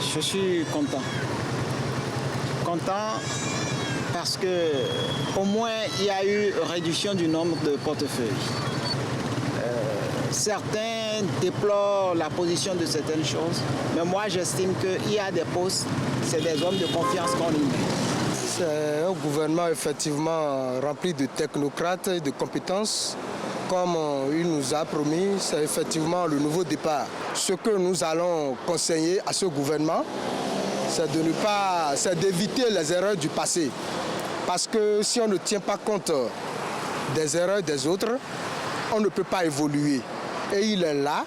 Je suis content. Content parce que au moins il y a eu réduction du nombre de portefeuilles. Certains déplorent la position de certaines choses, mais moi j'estime qu'il y a des postes, c'est des hommes de confiance qu'on y met. C'est un gouvernement effectivement rempli de technocrates et de compétences. Comme il nous a promis, c'est effectivement le nouveau départ. Ce que nous allons conseiller à ce gouvernement, c'est d'éviter les erreurs du passé. Parce que si on ne tient pas compte des erreurs des autres, on ne peut pas évoluer. Et il est là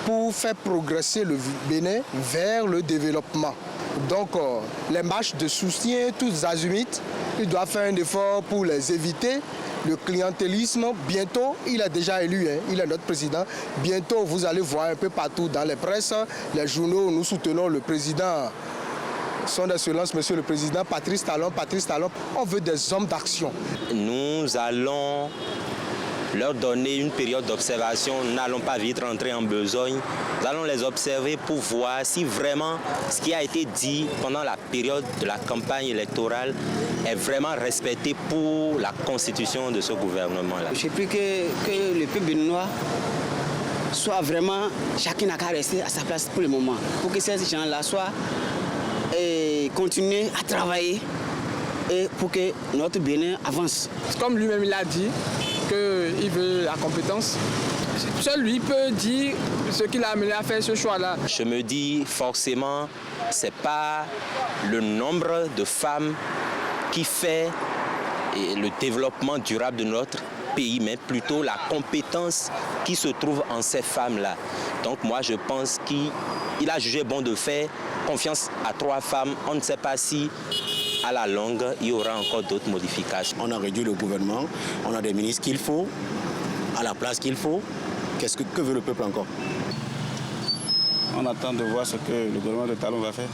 pour faire progresser le Bénin vers le développement. Donc les marches de soutien, tous azimuts, il doit faire un effort pour les éviter. Le clientélisme, bientôt, il est déjà élu, hein, il est notre président. Bientôt, vous allez voir un peu partout dans les presses, les journaux, nous soutenons le président, son excellence, monsieur le président, Patrice Talon. On veut des hommes d'action. Nous allons leur donner une période d'observation. Nous n'allons pas vite rentrer en besogne. Nous allons les observer pour voir si vraiment ce qui a été dit pendant la période de la campagne électorale est vraiment respecté pour la constitution de ce gouvernement-là. Je prie que le peuple béninois soit vraiment, chacun n'a qu'à rester à sa place pour le moment. Pour que ces gens-là soient et continuer à travailler et pour que notre Bénin avance. Comme lui-même il a dit qu'il veut la compétence, seul lui peut dire ce qui l'a amené à faire ce choix-là. Je me dis forcément, ce n'est pas le nombre de femmes qui fait le développement durable de notre pays, mais plutôt la compétence qui se trouve en ces femmes-là. Donc moi je pense qu'il a jugé bon de faire confiance à 3 femmes. On ne sait pas si à la longue il y aura encore d'autres modifications. On a réduit le gouvernement, on a des ministres qu'il faut, à la place qu'il faut. Que veut le peuple encore? On attend de voir ce que le gouvernement de Talon va faire.